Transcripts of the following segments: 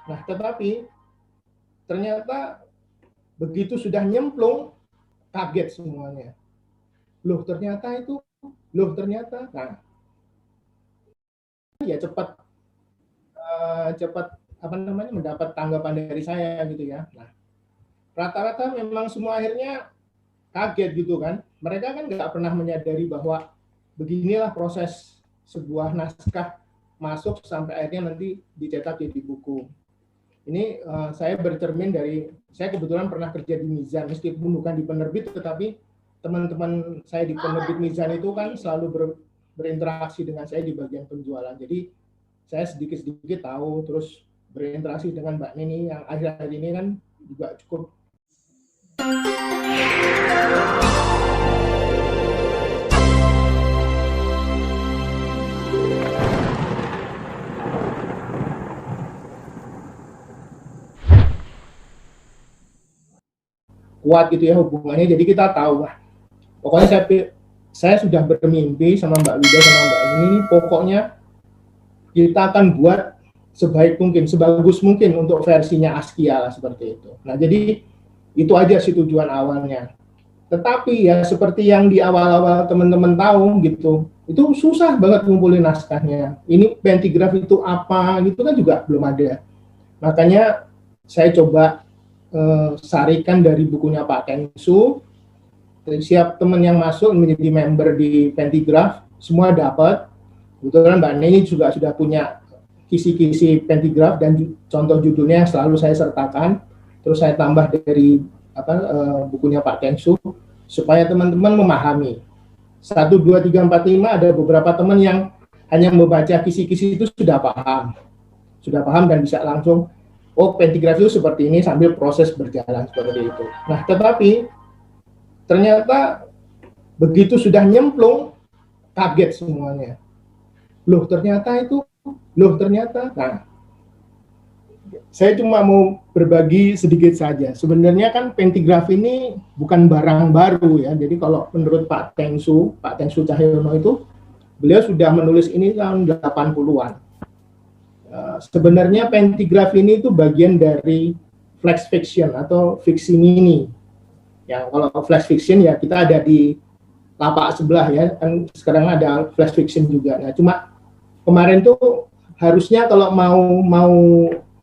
Nah, tetapi ternyata begitu sudah nyemplung, kaget semuanya. Loh ternyata itu, loh ternyata. Nah, ya cepat apa namanya mendapat tanggapan dari saya gitu ya. Nah, rata-rata memang semua akhirnya kaget gitu kan. Mereka kan nggak pernah menyadari bahwa beginilah proses sebuah naskah masuk sampai akhirnya nanti dicetak jadi buku. Ini saya bercermin dari, saya kebetulan pernah kerja di Mizan, meskipun bukan di penerbit, tetapi teman-teman saya di penerbit Mizan itu kan selalu berinteraksi dengan saya di bagian penjualan. Jadi saya sedikit-sedikit tahu, terus berinteraksi dengan Mbak Nini yang akhir-akhir ini kan juga cukup kuat gitu ya hubungannya. Jadi kita tahu lah. Pokoknya saya sudah bermimpi sama Mbak Wida sama Mbak ini, pokoknya kita akan buat sebaik mungkin, sebagus mungkin untuk versinya Askia lah seperti itu. Nah, jadi itu aja sih tujuan awalnya. Tetapi ya seperti yang di awal-awal teman-teman tahu gitu, itu susah banget ngumpulin naskahnya. Ini pentigraf itu apa gitu kan juga belum ada. Makanya saya coba sarikan dari bukunya Pak Kengsu. Siap teman yang masuk menjadi member di Pentigraf, semua dapat. Kebetulan Mbak Neni juga sudah punya kisi-kisi Pentigraf dan contoh judulnya selalu saya sertakan. Terus saya tambah dari bukunya Pak Kengsu supaya teman-teman memahami. 1, 2, 3, 4, 5 ada beberapa teman yang hanya membaca kisi-kisi itu sudah paham dan bisa langsung, oh pentigraf itu seperti ini sambil proses berjalan seperti itu. Nah, tetapi ternyata begitu sudah nyemplung, kaget semuanya. Loh ternyata itu, loh ternyata. Nah, saya cuma mau berbagi sedikit saja. Sebenarnya kan pentigraf ini bukan barang baru ya. Jadi kalau menurut Pak Tengsu Cahyono itu, beliau sudah menulis ini tahun 80-an. Sebenarnya pentigraf ini itu bagian dari flash fiction atau fiksi mini. Ya, kalau flash fiction ya kita ada di lapak sebelah ya, kan sekarang ada flash fiction juga. Nah, cuma kemarin tuh harusnya kalau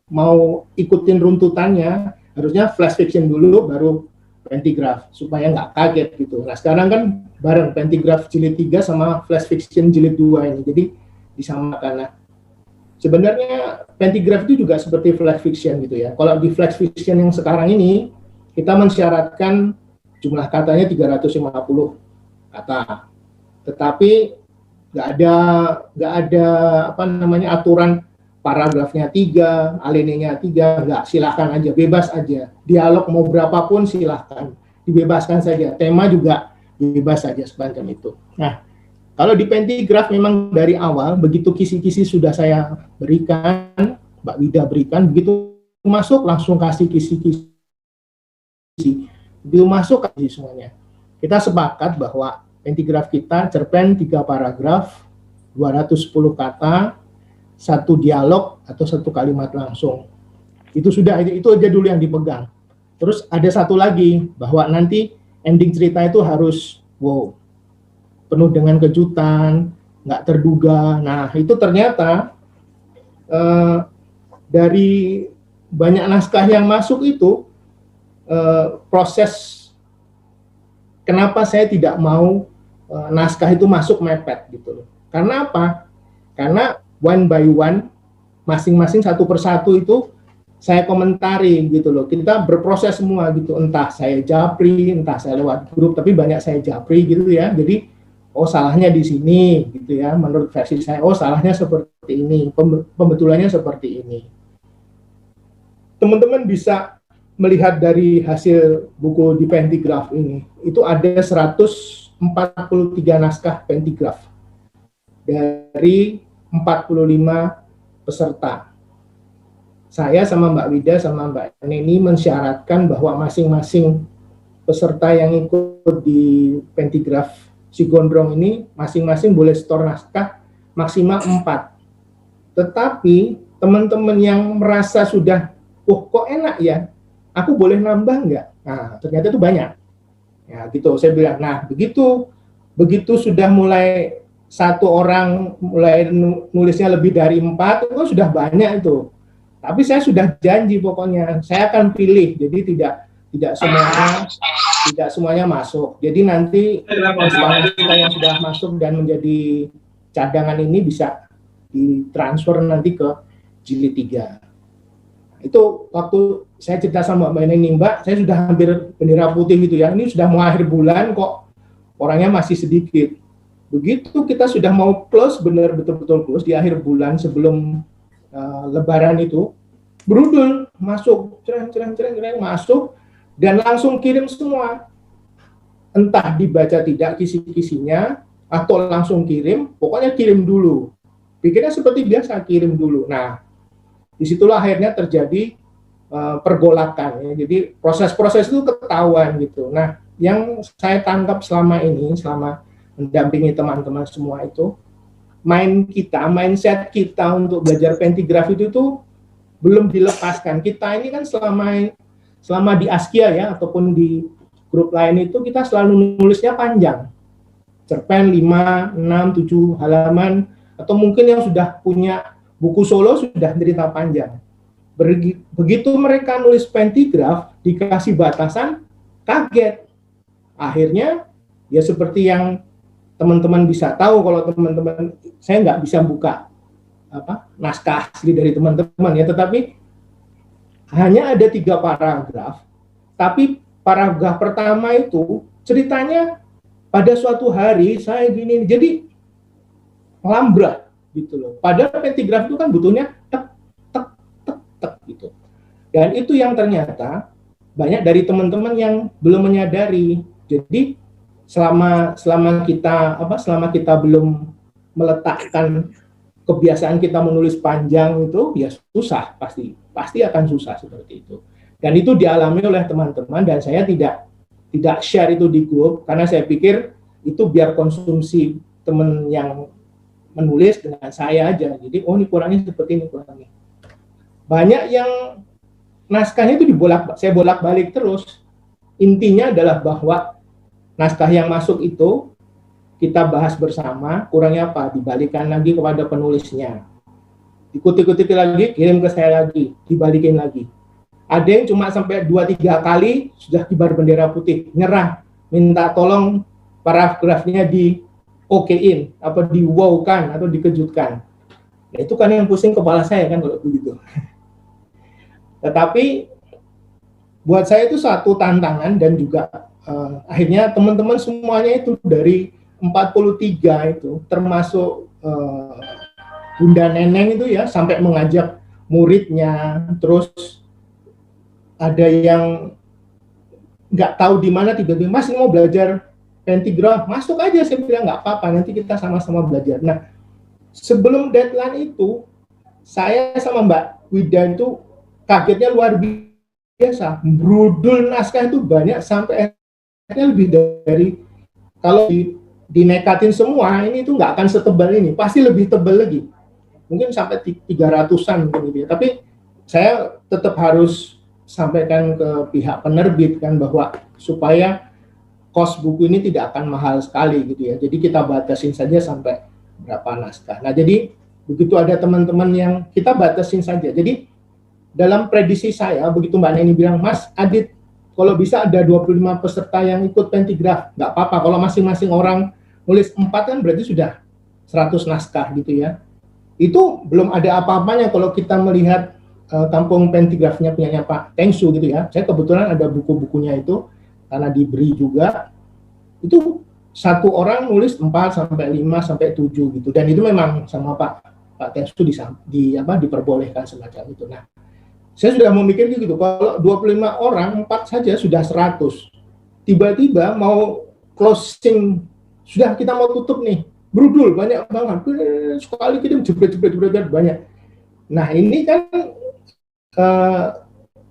mau ikutin runtutannya, harusnya flash fiction dulu baru pentigraf supaya nggak kaget gitu. Nah, sekarang kan bareng pentigraf jilid 3 sama flash fiction jilid 2 ini. Jadi disamakan. Nah, sebenarnya pentigraf itu juga seperti flash fiction gitu ya. Kalau di flash fiction yang sekarang ini kita mensyaratkan jumlah katanya 350 kata. Tetapi nggak ada aturan paragrafnya 3, alinenya 3, nggak, silahkan aja, bebas aja. Dialog mau berapapun silahkan, dibebaskan saja. Tema juga bebas saja semacam itu. Nah, kalau di pentigraf memang dari awal, begitu kisi-kisi sudah saya berikan, Mbak Wida berikan, begitu masuk langsung kasih kisi-kisi. Begitu masuk kasih semuanya. Kita sepakat bahwa pentigraf kita cerpen 3 paragraf, 210 kata, 1 dialog atau 1 kalimat langsung. Itu aja dulu yang dipegang. Terus ada satu lagi, bahwa nanti ending cerita itu harus penuh dengan kejutan, nggak terduga. Nah, itu ternyata dari banyak naskah yang masuk itu, proses kenapa saya tidak mau naskah itu masuk mepet gitu loh. Karena apa? Karena one by one, masing-masing satu persatu itu saya komentari gitu loh. Kita berproses semua gitu. Entah saya japri, entah saya lewat grup, tapi banyak saya japri gitu ya. Jadi, oh salahnya di sini gitu ya. Menurut versi saya, oh salahnya seperti ini, pembetulannya seperti ini. Teman-teman bisa melihat dari hasil buku di pentigraf ini, itu ada 143 naskah pentigraf dari 45 peserta. Saya sama Mbak Wida sama Mbak Neni mensyaratkan bahwa masing-masing peserta yang ikut di pentigraf si Gondrong ini masing-masing boleh setor naskah maksimal 4. Tetapi teman-teman yang merasa sudah, oh kok enak ya, aku boleh nambah nggak? Nah, ternyata itu banyak. Ya gitu, saya bilang, nah begitu sudah mulai satu orang mulai nulisnya lebih dari 4, itu sudah banyak itu. Tapi saya sudah janji pokoknya, saya akan pilih, jadi tidak semuanya masuk. Jadi nanti naskah yang sudah masuk dan menjadi cadangan ini bisa ditransfer nanti ke jilid 3. Itu waktu saya cerita sama Mbak ini, Mbak, saya sudah hampir bendera putih gitu ya, ini sudah mau akhir bulan kok orangnya masih sedikit. Begitu kita sudah mau close, benar betul-betul close di akhir bulan sebelum Lebaran itu, berudul masuk, cereng masuk, dan langsung kirim semua. Entah dibaca tidak kisi-kisinya, atau langsung kirim, pokoknya kirim dulu. Pikirnya seperti biasa, kirim dulu. Nah, disitulah akhirnya terjadi pergolakan. Ya. Jadi proses-proses itu ketahuan gitu. Nah, yang saya tangkap selama ini, selama mendampingi teman-teman semua itu, mindset kita untuk belajar pentigraf itu tuh belum dilepaskan. Kita ini kan selama di Askia ya, ataupun di grup lain itu kita selalu nulisnya panjang. Cerpen 5, 6, 7 halaman, atau mungkin yang sudah punya buku solo sudah cerita panjang. Begitu mereka nulis pentigraf, dikasih batasan, kaget. Akhirnya, ya seperti yang teman-teman bisa tahu, kalau teman-teman, saya nggak bisa buka naskah asli dari teman-teman ya, tetapi hanya ada 3 paragraf, tapi paragraf pertama itu ceritanya pada suatu hari saya gini, jadi lambrah gitu loh. Padahal pentigraf itu kan butuhnya tek tek tek tek gitu. Dan itu yang ternyata banyak dari teman-teman yang belum menyadari. Jadi selama kita belum meletakkan kebiasaan kita menulis panjang itu, ya susah, pasti akan susah seperti itu. Dan itu dialami oleh teman-teman, dan saya tidak share itu di grup karena saya pikir itu biar konsumsi teman yang menulis dengan saya aja. Jadi ini kurangnya seperti ini, kurangnya. Banyak yang naskahnya itu saya bolak-balik terus. Intinya adalah bahwa naskah yang masuk itu kita bahas bersama, kurangnya apa? Dibalikan lagi kepada penulisnya. Ikuti lagi, kirim ke saya lagi, dibalikin lagi. Ada yang cuma sampai 2-3 kali sudah kibar bendera putih, nyerah, minta tolong paragrafnya di okein, apa di-wow-kan atau dikejutkan. Nah, itu kan yang pusing kepala saya kan kalau begitu. Tetapi buat saya itu satu tantangan, dan juga akhirnya teman-teman semuanya itu dari 43 itu, termasuk Bunda Neneng itu ya, sampai mengajak muridnya, terus ada yang nggak tahu di mana tiba-tiba, Mas mau belajar pentigraf, masuk aja, saya bilang nggak apa-apa, nanti kita sama-sama belajar. Nah, sebelum deadline itu, saya sama Mbak Wida itu kagetnya luar biasa, brudul naskah itu banyak sampai lebih dari, kalau dinekatin semua ini itu nggak akan setebal ini, pasti lebih tebal lagi, mungkin sampai 300-an gitu ya. Tapi saya tetap harus sampaikan ke pihak penerbit kan, bahwa supaya kos buku ini tidak akan mahal sekali gitu ya. Jadi kita batasin saja sampai berapa naskah. Nah, jadi begitu ada teman-teman yang kita batasin saja. Jadi dalam prediksi saya, begitu Mbak Neni bilang, Mas Adit, kalau bisa ada 25 peserta yang ikut pentigraf, nggak apa-apa. Kalau masing-masing orang nulis 4 kan berarti sudah 100 naskah gitu ya. Itu belum ada apa-apanya kalau kita melihat kampung pentigrafnya punyanya Pak Tengsu gitu ya. Saya kebetulan ada buku-bukunya itu, karena diberi juga, itu satu orang nulis 4 sampai 5 sampai 7 gitu. Dan itu memang sama Pak Tengsu diperbolehkan semacam itu. Nah, saya sudah memikir gitu, kalau 25 orang 4 saja sudah 100. Tiba-tiba mau closing, sudah kita mau tutup nih, brudul banyak banget, sekali kirim jebret banyak. Nah, ini kan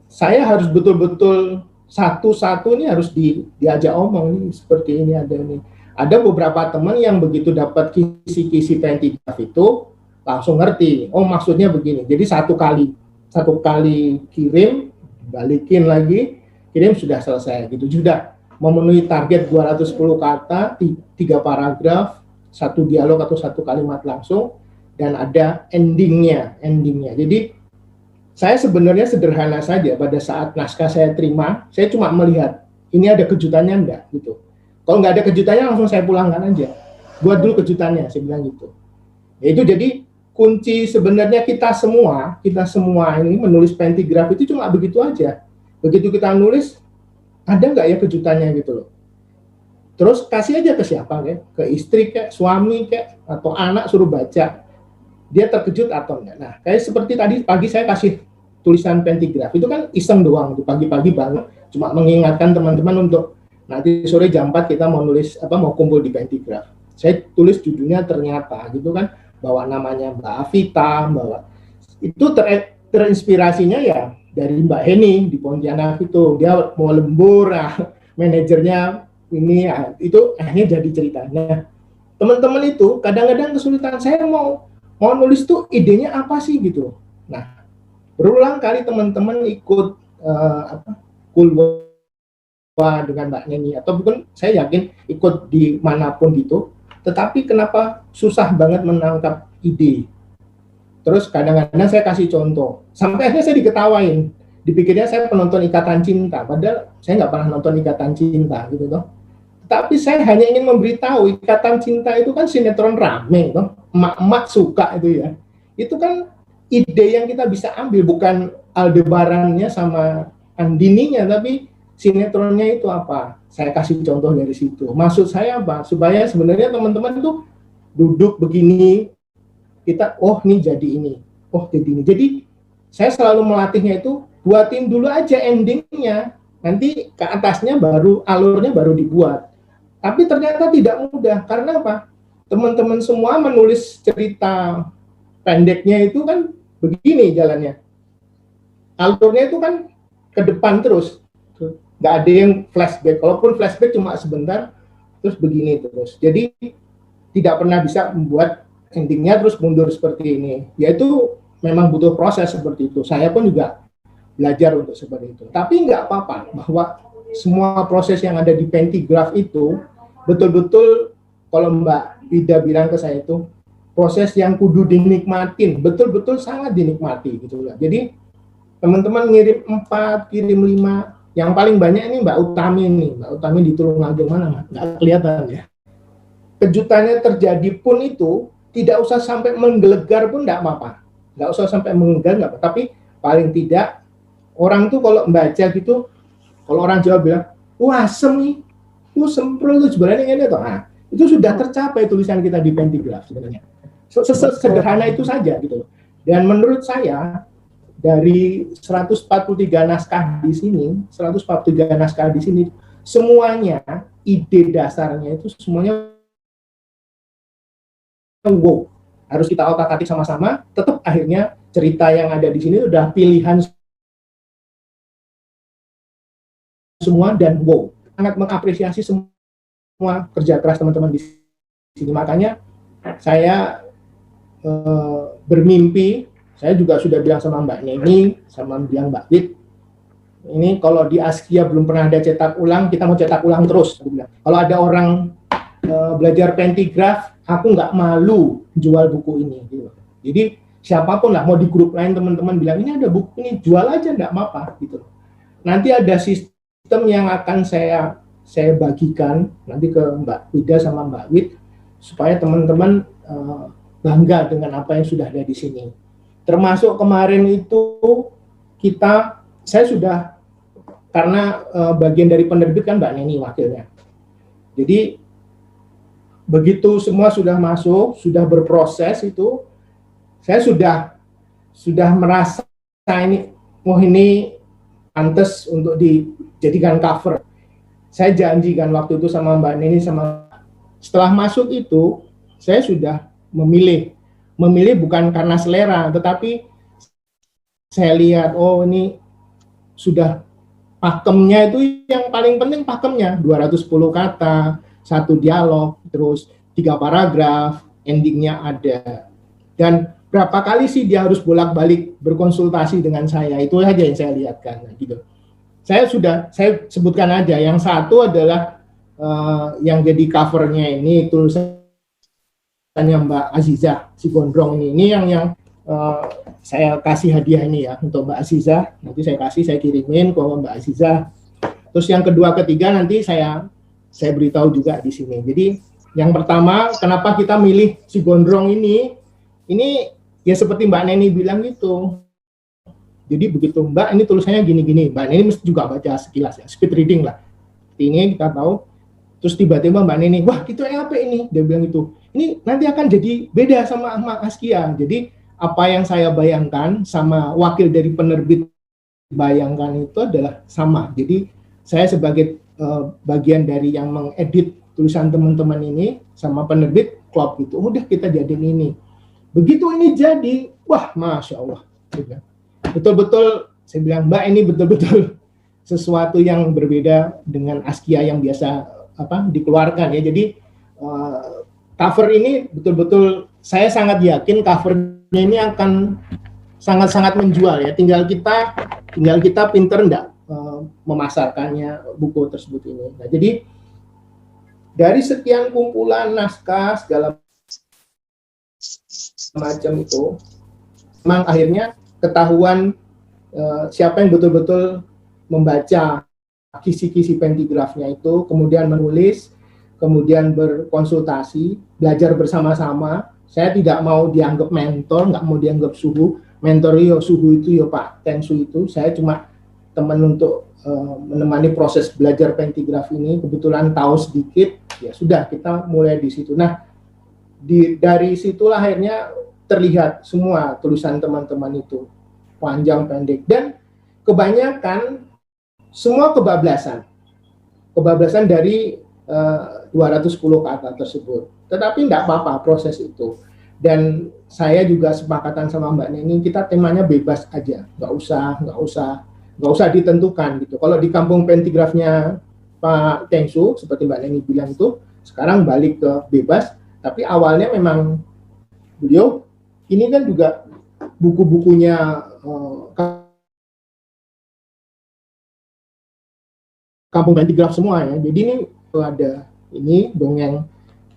saya harus betul-betul satu-satu ini harus diajak omong nih, seperti ini ada nih. Ada beberapa teman yang begitu dapat kisi-kisi pentigraf itu, langsung ngerti, oh maksudnya begini. Jadi satu kali kirim, balikin lagi, kirim sudah selesai gitu. Sudah memenuhi target 210 kata, 3 paragraf, 1 dialog atau 1 kalimat langsung, dan ada endingnya. Jadi saya sebenarnya sederhana saja. Pada saat naskah saya terima, saya cuma melihat ini ada kejutannya enggak gitu. Kalau nggak ada kejutannya langsung saya pulangkan aja. Buat dulu kejutannya, saya bilang gitu. Ya itu jadi kunci sebenarnya kita semua ini menulis pentigraf itu cuma begitu aja. Begitu kita nulis, ada nggak ya kejutannya gitu loh. Terus kasih aja ke siapa, kayak ke istri, kayak suami, kayak atau anak, suruh baca. Dia terkejut atau enggak. Nah, kayak seperti tadi pagi saya kasih tulisan pentigraf, itu kan iseng doang, pagi-pagi banget, cuma mengingatkan teman-teman untuk nanti sore jam 4 kita mau nulis mau kumpul di pentigraf. Saya tulis judulnya ternyata gitu kan, bawa namanya Mbak Avita, bawa itu terinspirasinya ya dari Mbak Heni di Pontianak itu. Dia mau lembur, manajernya ini ya, itu akhirnya jadi ceritanya. Teman-teman itu kadang-kadang kesulitan, saya mau nulis tuh idenya apa sih gitu. Nah, berulang kali teman-teman ikut kulwa dengan Mbak Neni, atau bukan saya yakin ikut di manapun gitu, tetapi kenapa susah banget menangkap ide. Terus kadang-kadang saya kasih contoh, sampai akhirnya saya diketawain, dipikirnya saya penonton Ikatan Cinta, padahal saya nggak pernah nonton Ikatan Cinta gitu toh. Tapi saya hanya ingin memberitahu Ikatan Cinta itu kan sinetron rame toh, emak-emak suka itu ya. Itu kan ide yang kita bisa ambil, bukan Aldebarannya sama Andininya, tapi sinetronnya itu apa? Saya kasih contoh dari situ. Maksud saya apa? Supaya sebenarnya teman-teman tuh duduk begini, kita, oh ini jadi ini, oh jadi ini. Jadi saya selalu melatihnya itu, buatin dulu aja endingnya, nanti ke atasnya baru, alurnya baru dibuat. Tapi ternyata tidak mudah, karena apa? Teman-teman semua menulis cerita pendeknya itu kan begini jalannya. Alurnya itu kan ke depan terus. Nggak ada yang flashback, kalaupun flashback cuma sebentar, terus begini terus. Jadi tidak pernah bisa membuat endingnya terus mundur seperti ini. Yaitu memang butuh proses seperti itu. Saya pun juga belajar untuk seperti itu. Tapi nggak apa-apa bahwa semua proses yang ada di pentigraf itu betul-betul, kalau Mbak Ida bilang ke saya itu proses yang kudu dinikmatin, betul-betul sangat dinikmati gitu lah. Jadi teman-teman ngirim 4, kirim 5, yang paling banyak ini Mbak Utami nih. Mbak Utami di Tulungagung mana? Nggak kelihatan ya. Kejutannya terjadi pun itu tidak usah sampai menggelegar pun nggak apa-apa. Nggak usah sampai menggelegar, nggak apa. Tapi paling tidak orang tuh kalau membaca gitu, kalau orang Jawa bilang, wah asem nih, semprol itu sebenarnya ini tuh. Nah, itu sudah tercapai tulisan kita di pentigraf sebenarnya. Sederhana itu saja gitu. Dan menurut saya dari 143 naskah di sini, semuanya ide dasarnya itu semuanya wow, harus kita otak-atik sama-sama. Tetap akhirnya cerita yang ada di sini udah pilihan semua, dan wow, sangat mengapresiasi semua kerja keras teman-teman di sini. Makanya saya bermimpi. Saya juga sudah bilang sama Mbak Neni, sama bilang Mbak Wit, ini kalau di Askia belum pernah ada cetak ulang, kita mau cetak ulang terus. Kalau ada orang belajar pentigraf, aku nggak malu jual buku ini. Gitu. Jadi siapapun lah, mau di grup lain teman-teman bilang, ini ada buku ini, jual aja nggak apa-apa. Gitu. Nanti ada sistem yang akan saya bagikan, nanti ke Mbak Wida sama Mbak Wit, supaya teman-teman bangga dengan apa yang sudah ada di sini. Termasuk kemarin itu saya sudah, karena bagian dari penerbit kan Mbak Neni wakilnya. Jadi begitu semua sudah masuk, sudah berproses itu, saya sudah merasa ini, ini pantas untuk dijadikan cover. Saya janjikan waktu itu sama Mbak Neni, setelah masuk itu, saya sudah memilih bukan karena selera, tetapi saya lihat, oh ini sudah pakemnya itu yang paling penting, pakemnya 210 kata, 1 dialog, terus 3 paragraf, endingnya ada Dan berapa kali sih dia harus bolak-balik berkonsultasi dengan saya, itu aja yang saya lihatkan. Nah, gitu. Saya sebutkan aja. Yang satu adalah yang jadi covernya ini tulisannya Mbak Azizah si Gondrong ini yang saya kasih hadiah ini ya untuk Mbak Azizah. Nanti saya kirimin ke Mbak Azizah. Terus yang kedua, ketiga nanti saya beritahu juga di sini. Jadi yang pertama, kenapa kita milih si Gondrong ini ya seperti Mbak Neni bilang gitu. Jadi begitu Mbak ini tulisannya gini-gini, Mbak Neni mesti juga baca sekilas ya, speed reading lah. Ini kita tahu. Terus tiba-tiba Mbak Neni, wah itu apa ini? Dia bilang itu. Ini nanti akan jadi beda sama Ahmad Askia. Jadi apa yang saya bayangkan sama wakil dari penerbit bayangkan itu adalah sama. Jadi saya sebagai bagian dari yang mengedit tulisan teman-teman ini sama penerbit klop gitu. Udah kita jadiin ini. Begitu ini jadi, wah Masya Allah. Betul-betul, saya bilang Mbak ini betul-betul sesuatu yang berbeda dengan Askia yang biasa dikeluarkan ya. Jadi cover ini betul-betul saya sangat yakin covernya ini akan sangat-sangat menjual ya. Tinggal kita pinter enggak memasarkannya buku tersebut ini. Nah, jadi dari sekian kumpulan naskah segala macam itu, memang akhirnya ketahuan siapa yang betul-betul membaca kisi-kisi pentigrafnya itu, kemudian menulis, kemudian berkonsultasi, belajar bersama-sama. Saya tidak mau dianggap mentor, nggak mau dianggap suhu. Mentor suhu itu Pak Tengsu itu, saya cuma teman untuk menemani proses belajar pentigraf ini. Kebetulan tahu sedikit, ya sudah kita mulai di situ. Nah, dari situlah akhirnya terlihat semua tulisan teman-teman itu, panjang pendek, dan kebanyakan semua kebablasan dari 210 kata tersebut. Tetapi tidak apa-apa proses itu. Dan saya juga sepakatan sama Mbak Neni, kita temanya bebas aja, nggak usah ditentukan gitu. Kalau di kampung pentigrafnya Pak Tengsu, seperti Mbak Neni bilang itu, sekarang balik ke bebas. Tapi awalnya memang beliau ini kan juga buku-bukunya kampung pentigraf semua ya. Jadi ini ada ini dongeng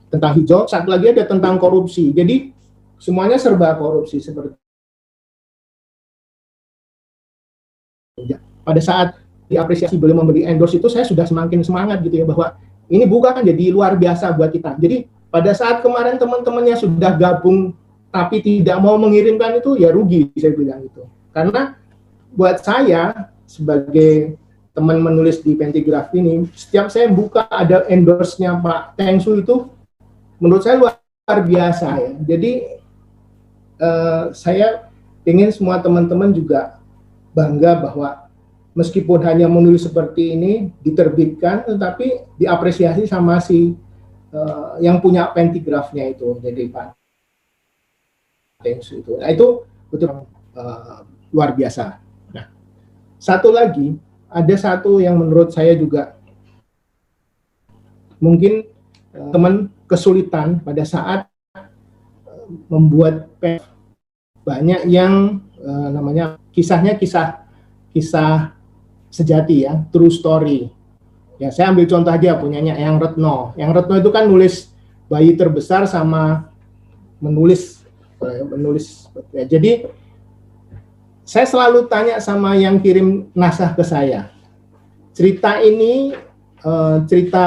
tentang hijau, satu lagi ada tentang korupsi. Jadi semuanya serba korupsi seperti pada saat diapresiasi beliau memberi endorse itu, saya sudah semakin semangat gitu ya, bahwa ini buku akan jadi luar biasa buat kita. Jadi pada saat kemarin teman-temannya sudah gabung tapi tidak mau mengirimkan itu, ya rugi saya bilang gitu. Karena buat saya sebagai teman menulis di pentigraf ini, setiap saya buka ada endorse-nya Pak Tengsu itu, menurut saya luar biasa ya. Jadi saya ingin semua teman-teman juga bangga bahwa meskipun hanya menulis seperti ini diterbitkan, tetapi diapresiasi sama si yang punya pentigrafnya itu, jadi Pak Tengsu itu. Nah, itu betul luar biasa. Nah, satu lagi, ada satu yang menurut saya juga mungkin teman kesulitan pada saat membuat banyak yang namanya kisahnya kisah sejati ya, true story. Ya, saya ambil contoh aja punyanya Eyang Retno. Eyang Retno itu kan nulis Bayi Terbesar sama menulis ya. Jadi saya selalu tanya sama yang kirim naskah ke saya, cerita ini cerita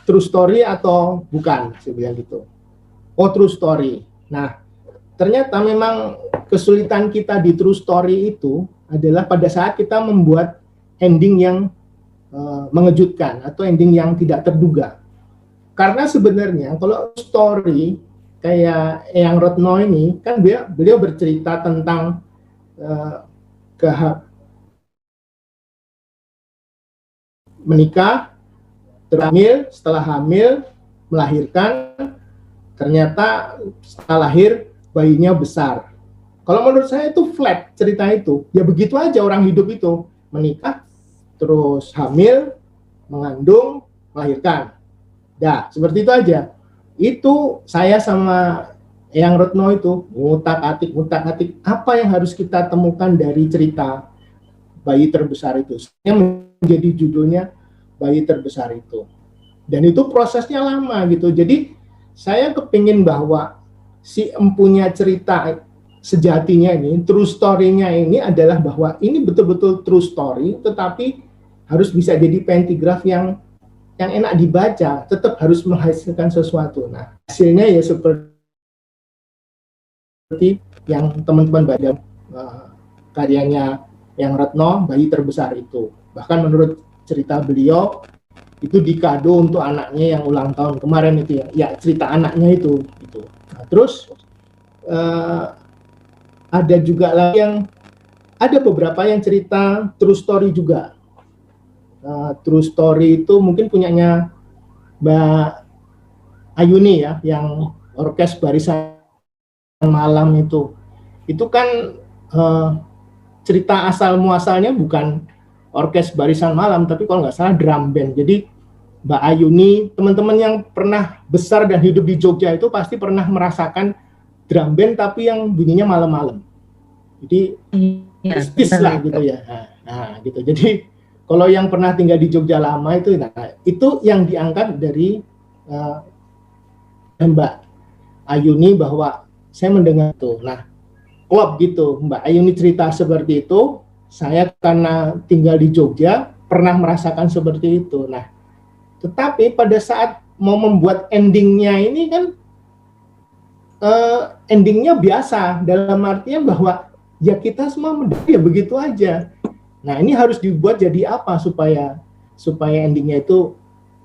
true story atau bukan? Saya bilang gitu. Oh, true story. Nah, ternyata memang kesulitan kita di true story itu adalah pada saat kita membuat ending yang mengejutkan atau ending yang tidak terduga. Karena sebenarnya kalau story kayak Eyang Retno ini kan beliau bercerita tentang menikah, terhamil, setelah hamil melahirkan, ternyata setelah lahir bayinya besar. Kalau menurut saya itu flat cerita itu, ya begitu aja orang hidup itu, menikah, terus hamil, mengandung, melahirkan. Dah, seperti itu aja. Itu saya sama yang Retno itu ngutak-atik apa yang harus kita temukan dari cerita bayi terbesar itu, yang menjadi judulnya bayi terbesar itu. Dan itu prosesnya lama gitu. Jadi saya kepingin bahwa si empunya cerita sejatinya ini, true story-nya ini adalah bahwa ini betul-betul true story, tetapi harus bisa jadi pentigraf yang enak dibaca, tetap harus menghasilkan sesuatu. Nah, hasilnya ya seperti yang teman-teman baca karyanya yang Retno, bayi terbesar itu. Bahkan menurut cerita beliau, itu dikado untuk anaknya yang ulang tahun kemarin itu ya cerita anaknya itu gitu. Nah, terus ada juga lagi yang ada beberapa yang cerita true story juga. True story itu mungkin punyanya Mbak Ayuni ya, yang orkes barisan malam itu kan cerita asal muasalnya bukan orkes barisan malam, tapi kalau nggak salah drum band. Jadi Mbak Ayuni, teman-teman yang pernah besar dan hidup di Jogja itu pasti pernah merasakan drum band tapi yang bunyinya malam-malam. Jadi mistis lah gitu ya. Nah, gitu. Jadi kalau yang pernah tinggal di Jogja lama itu, nah itu yang diangkat dari Mbak Ayuni bahwa saya mendengar itu. Nah, klop gitu, Mbak Ayuni cerita seperti itu. Saya karena tinggal di Jogja pernah merasakan seperti itu. Nah, tetapi pada saat mau membuat endingnya ini kan endingnya biasa, dalam artian bahwa ya kita semua mendengar ya begitu aja. Nah, ini harus dibuat jadi apa supaya endingnya itu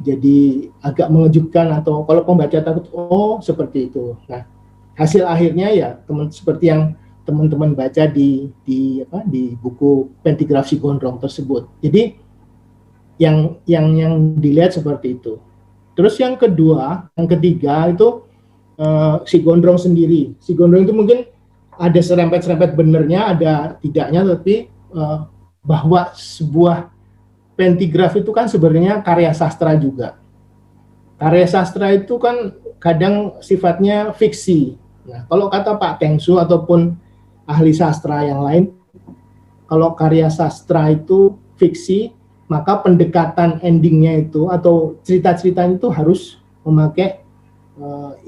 jadi agak mengejutkan, atau kalau pembaca takut oh seperti itu. Nah, hasil akhirnya ya seperti yang teman-teman baca di buku Pentigraf Si Gondrong tersebut. Jadi yang dilihat seperti itu. Terus yang ketiga itu Si Gondrong sendiri. Si Gondrong itu mungkin ada serempet-serempet benernya, ada tidaknya, tapi bahwa sebuah pentigraf itu kan sebenarnya karya sastra juga. Karya sastra itu kan kadang sifatnya fiksi. Nah, kalau kata Pak Tengsu ataupun ahli sastra yang lain, kalau karya sastra itu fiksi, maka pendekatan endingnya itu atau cerita-ceritanya itu harus memakai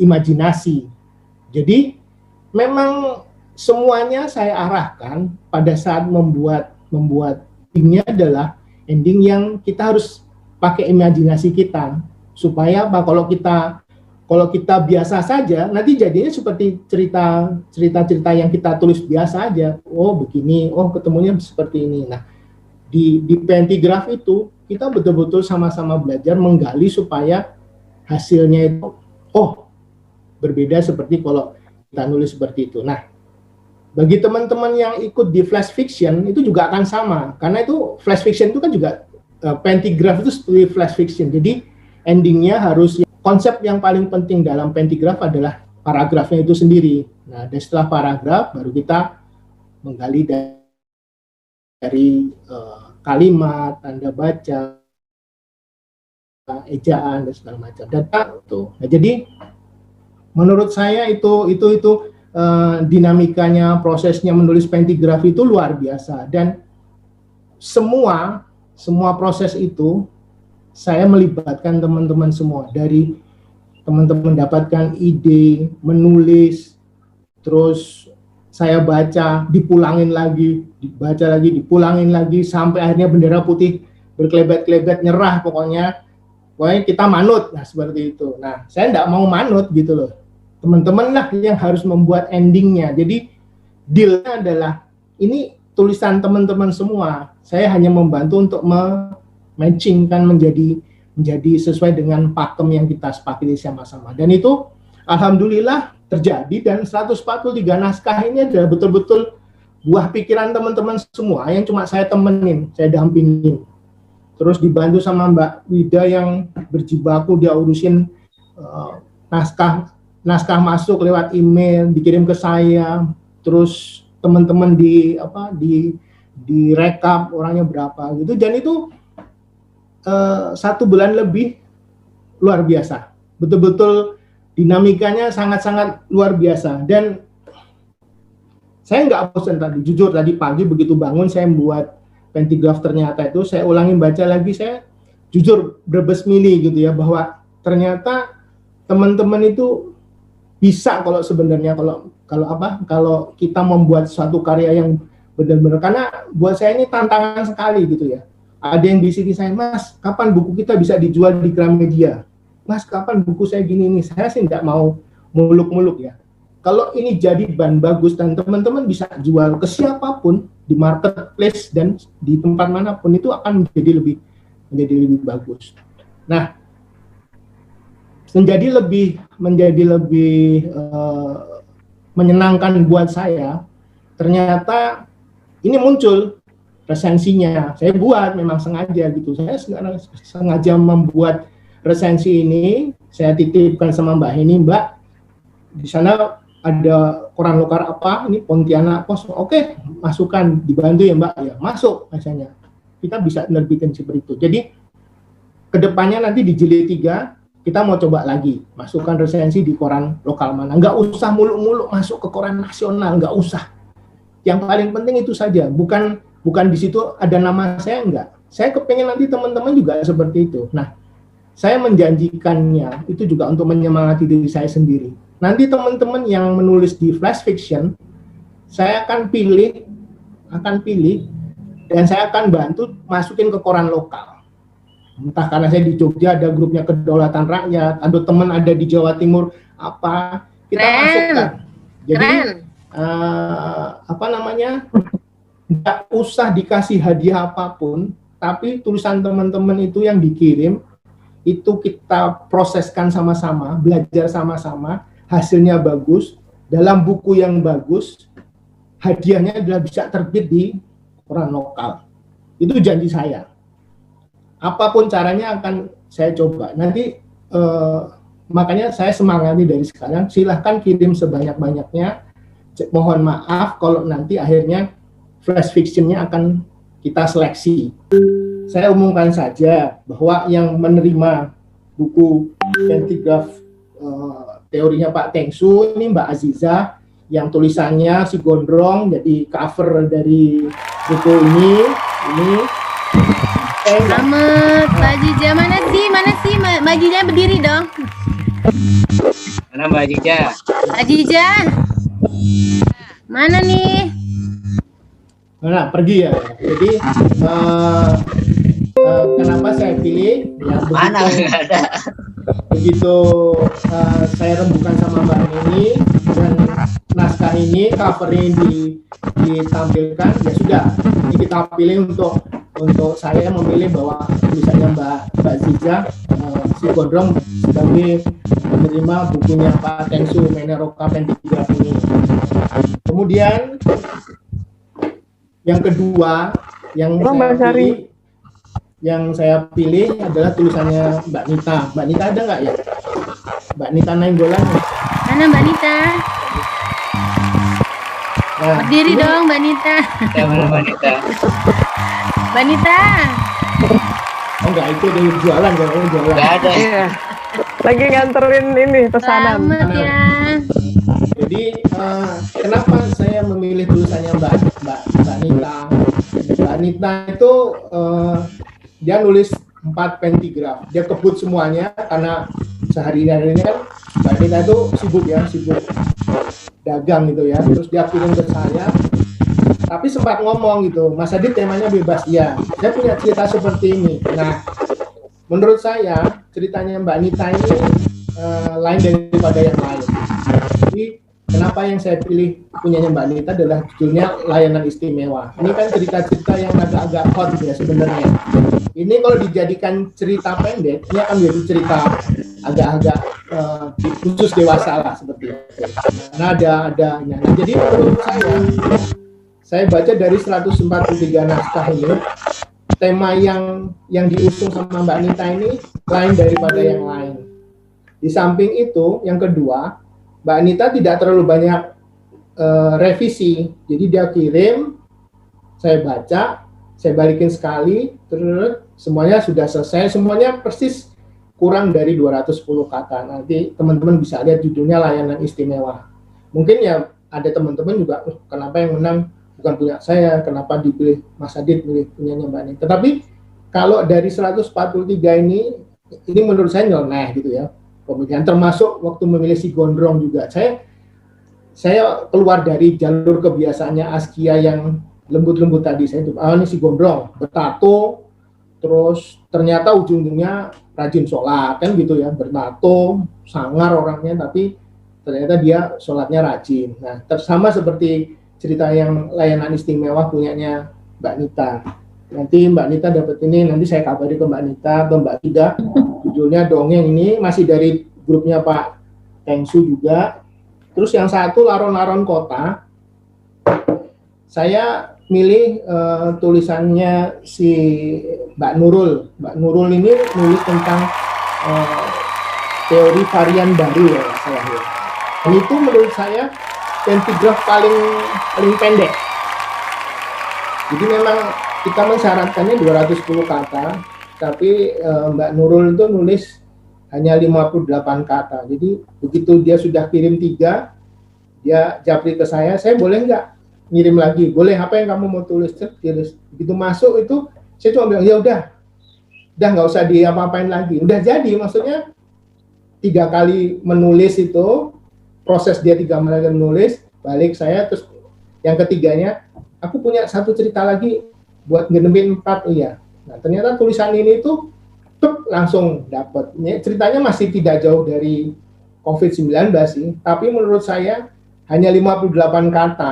imajinasi. Jadi memang semuanya saya arahkan pada saat membuat endingnya adalah ending yang kita harus pakai imajinasi kita, supaya apa, kalau kita biasa saja nanti jadinya seperti cerita yang kita tulis biasa aja. Oh begini, oh ketemunya seperti ini. Nah, di pentigraf itu kita betul-betul sama-sama belajar menggali supaya hasilnya itu berbeda seperti kalau kita nulis seperti itu. Nah, bagi teman-teman yang ikut di flash fiction itu juga akan sama, karena itu flash fiction itu kan juga pentigraf itu seperti flash fiction. Jadi endingnya harus, konsep yang paling penting dalam pentigraf adalah paragrafnya itu sendiri. Nah, dan setelah paragraf baru kita menggali dari kalimat, tanda baca, ejaan dan segala macam. Data tuh. Nah, jadi menurut saya itu dinamikanya, prosesnya menulis pentigraf itu luar biasa, dan semua proses itu saya melibatkan teman-teman semua, dari teman-teman mendapatkan ide, menulis, terus saya baca, dipulangin lagi, dibaca lagi, dipulangin lagi, sampai akhirnya bendera putih berkelebat-kelebat, nyerah pokoknya kita manut. Nah, seperti itu. Nah, saya enggak mau manut gitu loh. Teman-teman lah yang harus membuat endingnya. Jadi dealnya adalah ini tulisan teman-teman semua. Saya hanya membantu untuk matchingkan menjadi sesuai dengan pakem yang kita sepakati sama-sama. Dan itu alhamdulillah terjadi, dan 143 naskah ini adalah betul-betul buah pikiran teman-teman semua yang cuma saya temenin, saya dampingin. Terus dibantu sama Mbak Wida yang berjibaku, dia urusin naskah masuk lewat email, dikirim ke saya, terus teman-teman di rekap orangnya berapa gitu, dan itu 1 bulan lebih luar biasa, betul-betul dinamikanya sangat-sangat luar biasa. Dan saya nggak bosan tadi, jujur tadi pagi begitu bangun saya membuat pentigraf ternyata itu, saya ulangi baca lagi, saya jujur berbesmili gitu ya, bahwa ternyata teman-teman itu bisa kalau sebenarnya kalau kita membuat suatu karya yang benar-benar, karena buat saya ini tantangan sekali gitu ya. Ada yang bisiki saya, Mas, kapan buku kita bisa dijual di Gramedia? Mas, kapan buku saya gini nih? Saya sih nggak mau muluk-muluk ya. Kalau ini jadi ban bagus dan teman-teman bisa jual ke siapapun di marketplace dan di tempat manapun, itu akan menjadi lebih bagus. Nah, menjadi lebih menyenangkan buat saya. Ternyata ini muncul resensinya. Saya buat memang sengaja gitu. Saya sengaja membuat resensi ini. Saya titipkan sama Mbak Heni, Mbak, di sana ada koran lokal apa, ini Pontianak Pos, oke, masukkan, dibantu ya Mbak, ya masuk rasanya. Kita bisa nerbitin seperti itu. Jadi kedepannya nanti di jilid 3 kita mau coba lagi masukkan resensi di koran lokal mana. Nggak usah muluk-muluk masuk ke koran nasional, nggak usah. Yang paling penting itu saja. Bukan di situ ada nama saya, enggak. Saya kepengen nanti teman-teman juga seperti itu. Nah, saya menjanjikannya itu juga untuk menyemangati diri saya sendiri. Nanti teman-teman yang menulis di Flash Fiction, saya akan pilih dan saya akan bantu masukin ke koran lokal. Entah karena saya di Jogja ada grupnya Kedaulatan Rakyat, ada teman ada di Jawa Timur, apa kita masukkan. Jadi nggak usah dikasih hadiah apapun, tapi tulisan teman-teman itu yang dikirim itu kita proseskan sama-sama, belajar sama-sama. Hasilnya bagus, dalam buku yang bagus, hadiahnya adalah bisa terbit di koran lokal. Itu janji saya. Apapun caranya akan saya coba. Nanti makanya saya semangati dari sekarang, silahkan kirim sebanyak-banyaknya. Mohon maaf kalau nanti akhirnya Flash Fiction-nya akan kita seleksi. Saya umumkan saja bahwa yang menerima buku pentigraf teorinya Pak Tengsu ini Mbak Aziza, yang tulisannya si Gondrong, jadi cover dari buku ini. Selamat, Mbak Aziza. Mana sih Mbak Aziza, berdiri dong. Mana Mbak Aziza? Aziza, mana nih? Nah, pergi ya. Jadi kenapa saya pilih? Ya, Mana nggak ada. Begitu saya rembukan sama Mbak Nini dan naskah ini, cover ini ditampilkan, ya sudah. Jadi kita pilih untuk saya memilih bahwa tulisannya Mbak Ziza si Gondrong sebagai menerima bukunya Pak Tengsu Meneroka Pentigraf ini. Kemudian yang kedua yang saya pilih adalah tulisannya Mbak Nita. Mbak Nita ada nggak ya? Mbak Nita Nainggolan. Mana Mbak Nita? Nah, berdiri dong Mbak Nita. Mana Mbak Nita? Mbak Nita. Oh enggak, itu dari jualan, jualan. Nggak ada. Iya. Lagi nganterin ini pesanan. Selamat ya. Jadi kenapa saya memilih tulisannya Mbak Nita? Mbak Nita itu dia nulis 4 pentigraf. Dia kebut semuanya karena sehari-hari ini kan Mbak Nita itu sibuk dagang gitu ya. Terus dia kirim ke saya. Tapi sempat ngomong gitu, Mas Adit temanya bebas ya. Saya punya cerita seperti ini. Nah, menurut saya ceritanya Mbak Nita ini lain daripada yang lain. Jadi kenapa yang saya pilih punyanya Mbak Nita adalah judulnya Layanan Istimewa. Ini kan cerita-cerita yang agak-agak hot ya sebenarnya. Ini kalau dijadikan cerita pendek, ini akan menjadi cerita agak-agak khusus dewasa lah seperti itu. Karena ada. Nah, jadi menurut saya baca dari 143 naskah ini, tema yang diusung sama Mbak Nita ini lain daripada yang lain. Di samping itu, yang kedua, Mbak Nita tidak terlalu banyak revisi. Jadi dia kirim, saya baca, saya balikin sekali, terus semuanya sudah selesai, semuanya persis kurang dari 210 kata. Nanti teman-teman bisa lihat judulnya layanan istimewa. Mungkin ya ada teman-teman juga, kenapa yang menang bukan punya saya, kenapa dipilih Mas Adit, milih punyanya Mbak Nita. Tetapi kalau dari 143 ini menurut saya nyeleneh gitu ya pemilihan, termasuk waktu memilih si Gondrong juga. Saya keluar dari jalur kebiasaannya Askia yang lembut-lembut tadi. Saya itu, ini si Gondrong bertato, terus ternyata ujung-ujungnya rajin sholat kan gitu ya, bertato, sangar orangnya, tapi ternyata dia sholatnya rajin. Nah, sama seperti cerita yang layanan istimewa punyanya Mbak Nita. Nanti Mbak Nita dapat ini, nanti saya kabari ke Mbak Nita atau Mbak Ida. Judulnya dongeng, ini masih dari grupnya Pak Tengsu juga. Terus yang satu laron-laron kota. Saya milih tulisannya si Mbak Nurul. Mbak Nurul ini nulis tentang teori varian baru ya saya. Dan itu menurut saya pentigraf paling pendek. Jadi memang kita mensyaratkannya 210 kata, tapi Mbak Nurul itu nulis hanya 58 kata. Jadi begitu dia sudah kirim 3, dia japri ke saya boleh nggak ngirim lagi? Boleh, apa yang kamu mau tulis? Tulis. Begitu masuk itu, saya cuma bilang, ya udah nggak usah diapa-apain lagi. Udah jadi, maksudnya 3 kali menulis itu, proses dia 3 kali menulis, balik saya, terus yang ketiganya, aku punya satu cerita lagi buat ngedemin 4, iya. Nah, ternyata tulisan ini tuh langsung dapat. Ceritanya masih tidak jauh dari COVID-19 sih, tapi menurut saya hanya 58 kata.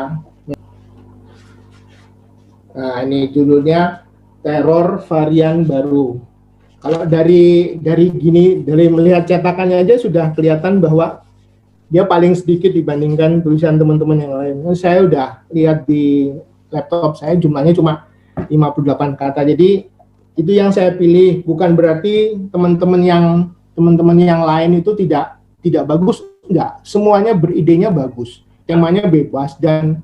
Nah, ini judulnya teror varian baru. Kalau dari melihat cetakannya aja sudah kelihatan bahwa dia paling sedikit dibandingkan tulisan teman-teman yang lain. Saya udah lihat di laptop saya jumlahnya cuma 58 kata. Jadi itu yang saya pilih, bukan berarti teman-teman yang lain itu tidak bagus, enggak. Semuanya beridenya bagus, temanya bebas, dan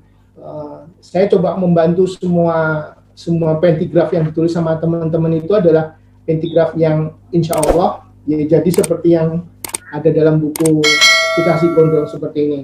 saya coba membantu semua pentigraf yang ditulis sama teman-teman itu adalah pentigraf yang insya Allah ya jadi seperti yang ada dalam buku Kita Si Gondrong seperti ini.